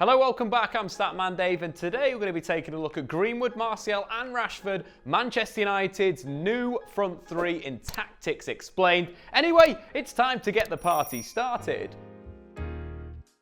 Hello, welcome back. I'm Statman Dave, and today we're going to be taking a look at Greenwood, Martial and Rashford, Manchester United's new front three in Tactics Explained. Anyway, it's time to get the party started.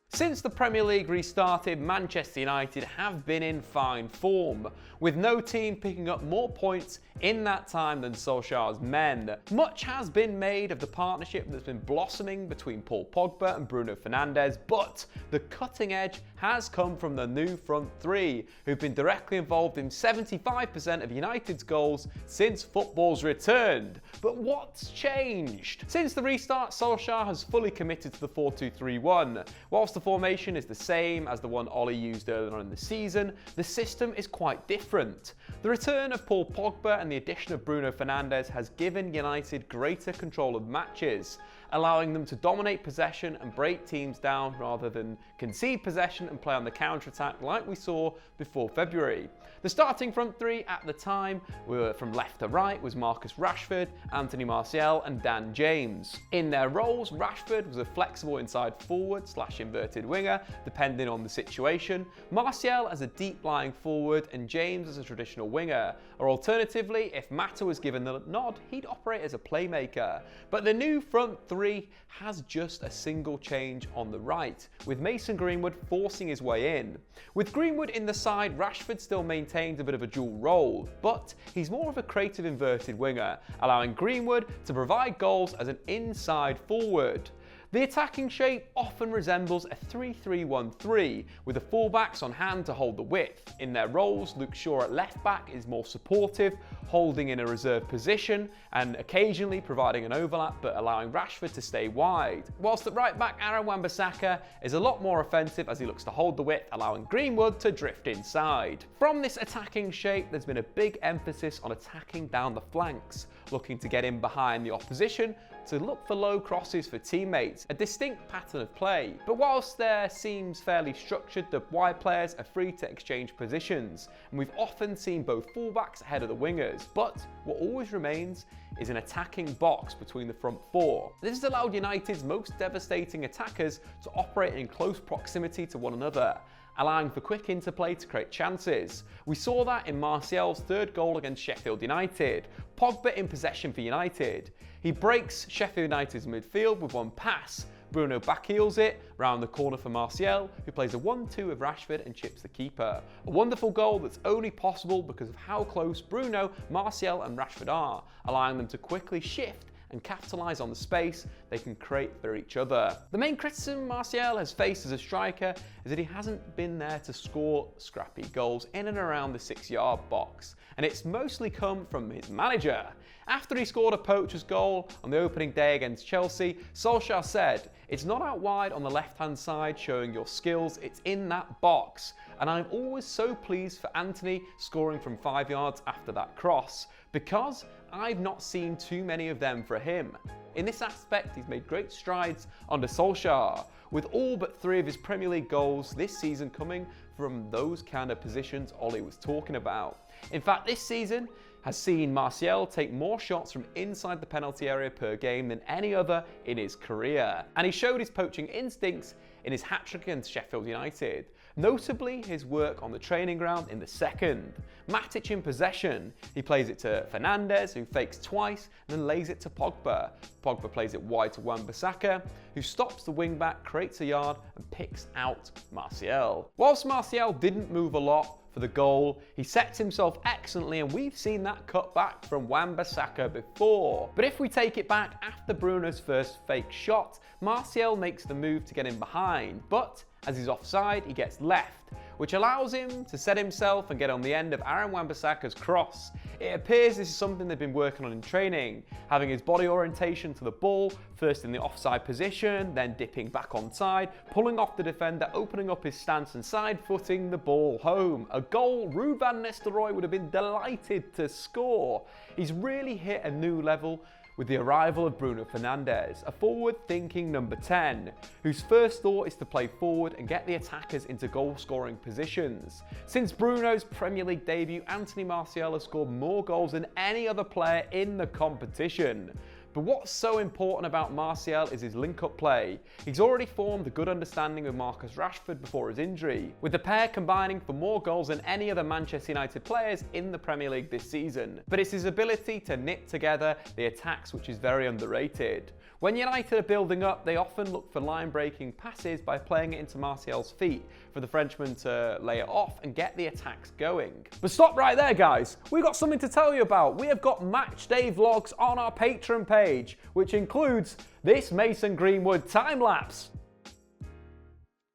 Since the Premier League restarted, Manchester United have been in fine form, with no team picking up more points in that time than Solskjær's men. Much has been made of the partnership that's been blossoming between Paul Pogba and Bruno Fernandes, but the cutting edge has come from the new front three, who've been directly involved in 75% of United's goals since football's returned. But what's changed? Since the restart, Solskjær has fully committed to the 4-2-3-1. Whilst the formation is the same as the one Ollie used earlier on in the season, the system is quite different. The return of Paul Pogba and the addition of Bruno Fernandes has given United greater control of matches, allowing them to dominate possession and break teams down rather than concede possession and play on the counter-attack like we saw before February. The starting front three at the time were from left to right was Marcus Rashford, Anthony Martial and Dan James. In their roles, Rashford was a flexible inside forward / inverted winger depending on the situation, Martial as a deep lying forward and James as a traditional winger, or alternatively, if Mata was given the nod, he'd operate as a playmaker. But the new front three has just a single change on the right, with Mason Greenwood forcing his way in. With Greenwood in the side, Rashford still maintains a bit of a dual role, but he's more of a creative inverted winger, allowing Greenwood to provide goals as an inside forward. The attacking shape often resembles a 3-3-1-3, with the fullbacks on hand to hold the width. In their roles, Luke Shaw at left back is more supportive, holding in a reserve position and occasionally providing an overlap but allowing Rashford to stay wide. Whilst at right back, Juan is a lot more offensive as he looks to hold the width, allowing Greenwood to drift inside. From this attacking shape, there's been a big emphasis on attacking down the flanks, looking to get in behind the opposition to look for low crosses for teammates, a distinct pattern of play. But whilst there seems fairly structured, the wide players are free to exchange positions, and we've often seen both fullbacks ahead of the wingers. But what always remains is an attacking box between the front four. This has allowed United's most devastating attackers to operate in close proximity to one another, allowing for quick interplay to create chances. We saw that in Martial's third goal against Sheffield United. Pogba in possession for United. He breaks Sheffield United's midfield with one pass. Bruno backheels it round the corner for Martial, who plays a 1-2 with Rashford and chips the keeper. A wonderful goal that's only possible because of how close Bruno, Martial and Rashford are, allowing them to quickly shift and capitalise on the space they can create for each other. The main criticism Martial has faced as a striker is that he hasn't been there to score scrappy goals in and around the 6-yard box, and it's mostly come from his manager. After he scored a poacher's goal on the opening day against Chelsea, Solskjær said, "It's not out wide on the left-hand side showing your skills, it's in that box. And I'm always so pleased for Anthony scoring from 5 yards after that cross, because I've not seen too many of them for him." In this aspect, he's made great strides under Solskjær, with all but 3 of his Premier League goals this season coming from those kind of positions Ollie was talking about. In fact, this season has seen Martial take more shots from inside the penalty area per game than any other in his career. And he showed his poaching instincts in his hat-trick against Sheffield United, notably his work on the training ground in the second. Matic in possession, he plays it to Fernandes, who fakes twice and then lays it to Pogba. Pogba plays it wide to Juan Mata, who stops the wing-back, creates a yard and picks out Martial. Whilst Martial didn't move a lot for the goal, he sets himself excellently, and we've seen that cut back from Juan Mata before. But if we take it back after Bruno's first fake shot, Martial makes the move to get in behind, but as he's offside, he gets left, which allows him to set himself and get on the end of Juan Mata's cross. It appears this is something they've been working on in training, having his body orientation to the ball, first in the offside position, then dipping back onside, pulling off the defender, opening up his stance and side-footing the ball home. A goal Ruud van Nistelrooy would have been delighted to score. He's really hit a new level with the arrival of Bruno Fernandes, a forward-thinking number 10, whose first thought is to play forward and get the attackers into goal-scoring positions. Since Bruno's Premier League debut, Anthony Martial has scored more goals than any other player in the competition. But what's so important about Martial is his link-up play. He's already formed a good understanding with Marcus Rashford before his injury, with the pair combining for more goals than any other Manchester United players in the Premier League this season. But it's his ability to knit together the attacks which is very underrated. When United are building up, they often look for line-breaking passes by playing it into Martial's feet for the Frenchman to lay it off and get the attacks going. But stop right there, guys. We've got something to tell you about. We have got match day vlogs on our Patreon page, which includes this Mason Greenwood time-lapse.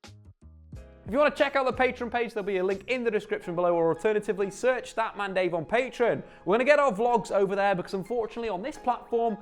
If you want to check out the Patreon page, there'll be a link in the description below, or alternatively, search That Man Dave on Patreon. We're going to get our vlogs over there because unfortunately on this platform,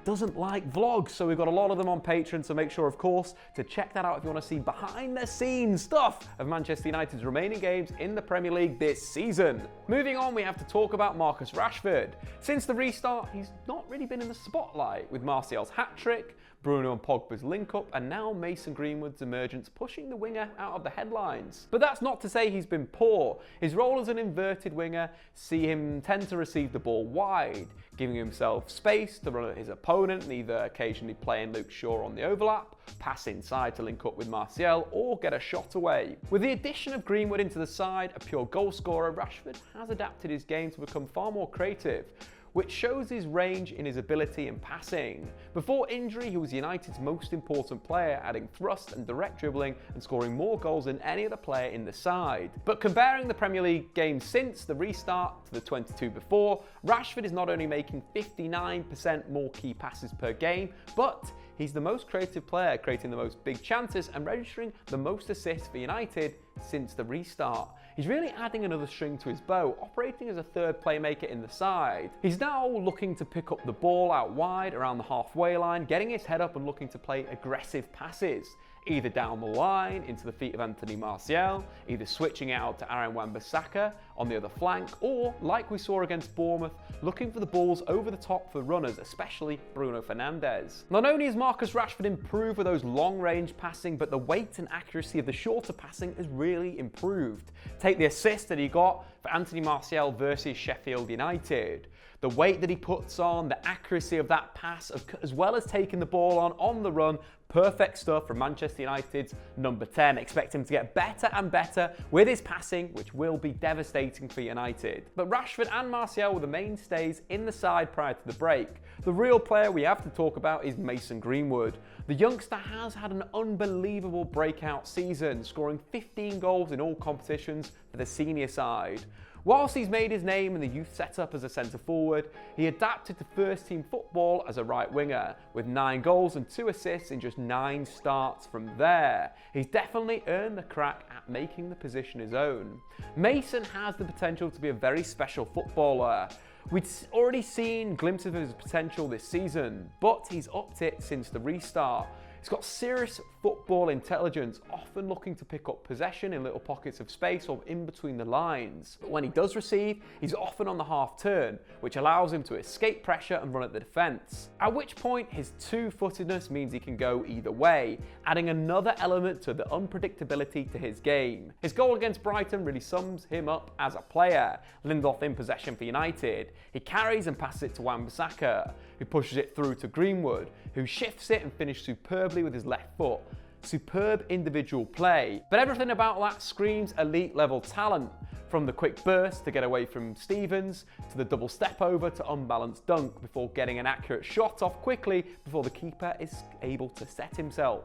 doesn't like vlogs, so we've got a lot of them on Patreon, so make sure, of course, to check that out if you want to see behind the scenes stuff of Manchester United's remaining games in the Premier League this season. Moving on, we have to talk about Marcus Rashford. Since the restart, he's not really been in the spotlight, with Martial's hat-trick, Bruno and Pogba's link-up, and now Mason Greenwood's emergence pushing the winger out of the headlines. But that's not to say he's been poor. His role as an inverted winger see him tend to receive the ball wide, giving himself space to run at his opponent, and either occasionally playing Luke Shaw on the overlap, pass inside to link up with Martial, or get a shot away. With the addition of Greenwood into the side, a pure goal scorer, Rashford has adapted his game to become far more creative, which shows his range in his ability in passing. Before injury, he was United's most important player, adding thrust and direct dribbling and scoring more goals than any other player in the side. But comparing the Premier League games since the restart to the 22 before, Rashford is not only making 59% more key passes per game, but he's the most creative player, creating the most big chances and registering the most assists for United since the restart. He's really adding another string to his bow, operating as a third playmaker in the side. He's now looking to pick up the ball out wide around the halfway line, getting his head up and looking to play aggressive passes, either down the line into the feet of Anthony Martial, either switching out to Aaron Wan-Bissaka on the other flank, or, like we saw against Bournemouth, looking for the balls over the top for runners, especially Bruno Fernandes. Not only has Marcus Rashford improved with those long-range passing, but the weight and accuracy of the shorter passing has really improved. Take the assist that he got for Anthony Martial versus Sheffield United. The weight that he puts on, the accuracy of that pass, as well as taking the ball on the run, perfect stuff from Manchester United's number 10. Expect him to get better and better with his passing, which will be devastating for United. But Rashford and Martial were the mainstays in the side prior to the break. The real player we have to talk about is Mason Greenwood. The youngster has had an unbelievable breakout season, scoring 15 goals in all competitions for the senior side. Whilst he's made his name in the youth setup as a centre-forward, he adapted to first-team football as a right winger, with 9 goals and 2 assists in just 9 starts from there. He's definitely earned the crack at making the position his own. Mason has the potential to be a very special footballer. We'd already seen glimpses of his potential this season, but he's upped it since the restart. He's got serious football intelligence, often looking to pick up possession in little pockets of space or in between the lines. But when he does receive, he's often on the half turn, which allows him to escape pressure and run at the defence. At which point, his two-footedness means he can go either way, adding another element to the unpredictability to his game. His goal against Brighton really sums him up as a player. Lindelof in possession for United. He carries and passes it to Wan-Bissaka, who pushes it through to Greenwood, who shifts it and finishes superbly with his left foot. Superb individual play, but everything about that screams elite level talent. From the quick burst to get away from Stevens, to the double step over to unbalanced dunk before getting an accurate shot off quickly before the keeper is able to set himself.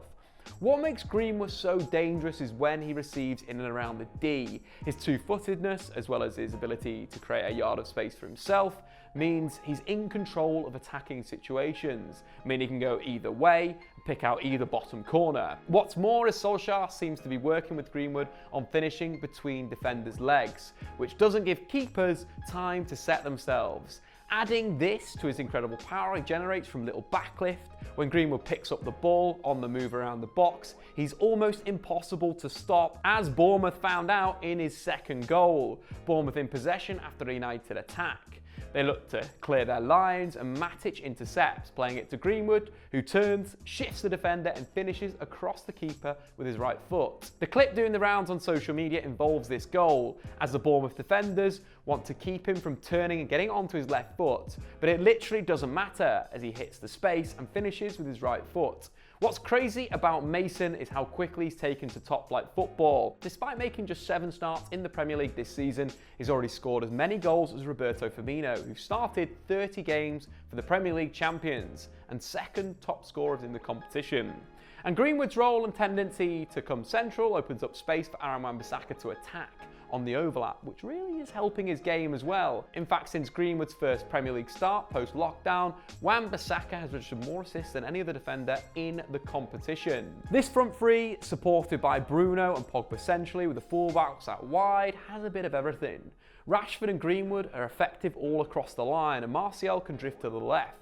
What makes Greenwood so dangerous is when he receives in and around the D. His two-footedness, as well as his ability to create a yard of space for himself, means he's in control of attacking situations, meaning he can go either way, pick out either bottom corner. What's more is Solskjær seems to be working with Greenwood on finishing between defenders' legs, which doesn't give keepers time to set themselves. Adding this to his incredible power he generates from little backlift, when Greenwood picks up the ball on the move around the box, he's almost impossible to stop, as Bournemouth found out in his second goal. Bournemouth in possession after a United attack. They look to clear their lines, and Matic intercepts, playing it to Greenwood, who turns, shifts the defender and finishes across the keeper with his right foot. The clip doing the rounds on social media involves this goal, as the Bournemouth defenders want to keep him from turning and getting onto his left foot, but it literally doesn't matter as he hits the space and finishes with his right foot. What's crazy about Mason is how quickly he's taken to top-flight football. Despite making just 7 starts in the Premier League this season, he's already scored as many goals as Roberto Firmino, who started 30 games for the Premier League champions and second top scorers in the competition. And Greenwood's role and tendency to come central opens up space for Juan Mata to attack on the overlap, which really is helping his game as well. In fact, since Greenwood's first Premier League start post-lockdown, Juan Mata has registered more assists than any other defender in the competition. This front three, supported by Bruno and Pogba centrally with the fullbacks out wide, has a bit of everything. Rashford and Greenwood are effective all across the line, and Martial can drift to the left.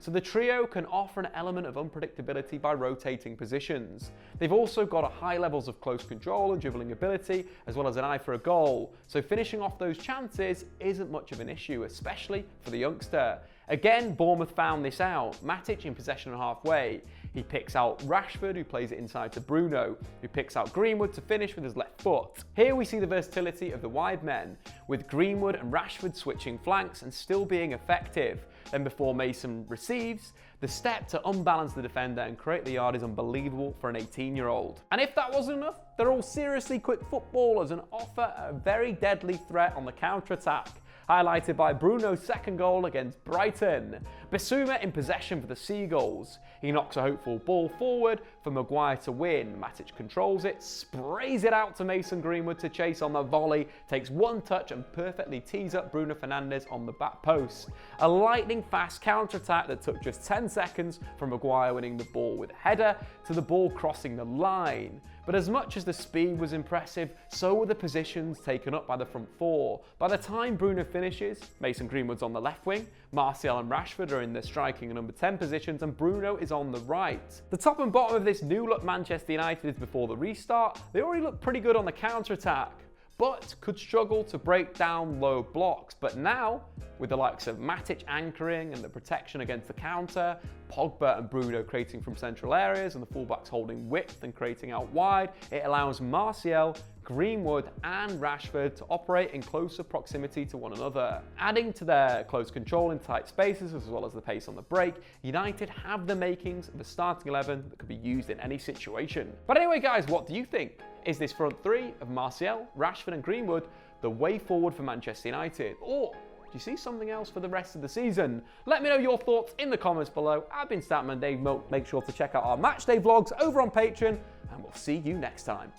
So the trio can offer an element of unpredictability by rotating positions. They've also got a high levels of close control and dribbling ability, as well as an eye for a goal. So finishing off those chances isn't much of an issue, especially for the youngster. Again, Bournemouth found this out. Matic in possession and halfway. He picks out Rashford, who plays it inside to Bruno, who picks out Greenwood to finish with his left foot. Here we see the versatility of the wide men, with Greenwood and Rashford switching flanks and still being effective. Then before Mason receives, the step to unbalance the defender and create the yard is unbelievable for an 18-year-old. And if that wasn't enough, they're all seriously quick footballers and offer a very deadly threat on the counter-attack, highlighted by Bruno's second goal against Brighton. Bissouma in possession for the Seagulls. He knocks a hopeful ball forward for Maguire to win. Matic controls it, sprays it out to Mason Greenwood to chase on the volley, takes one touch and perfectly tees up Bruno Fernandes on the back post. A lightning-fast counter-attack that took just 10 seconds from Maguire winning the ball with a header to the ball crossing the line. But as much as the speed was impressive, so were the positions taken up by the front four. By the time Bruno finishes, Mason Greenwood's on the left wing, Martial and Rashford are in the striking and number 10 positions, and Bruno is on the right. The top and bottom of this new-look Manchester United is before the restart. They already look pretty good on the counter-attack, but could struggle to break down low blocks. But now, with the likes of Matic anchoring and the protection against the counter, Pogba and Bruno creating from central areas and the fullbacks holding width and creating out wide, it allows Martial, Greenwood and Rashford to operate in closer proximity to one another. Adding to their close control in tight spaces as well as the pace on the break, United have the makings of a starting 11 that could be used in any situation. But anyway guys, what do you think? Is this front three of Martial, Rashford and Greenwood the way forward for Manchester United? Or do you see something else for the rest of the season? Let me know your thoughts in the comments below. I've been Statman Dave Milk. Make sure to check out our matchday vlogs over on Patreon, and we'll see you next time.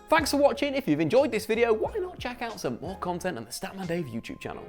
Thanks for watching. If you've enjoyed this video, why not check out some more content on the Statman Dave YouTube channel?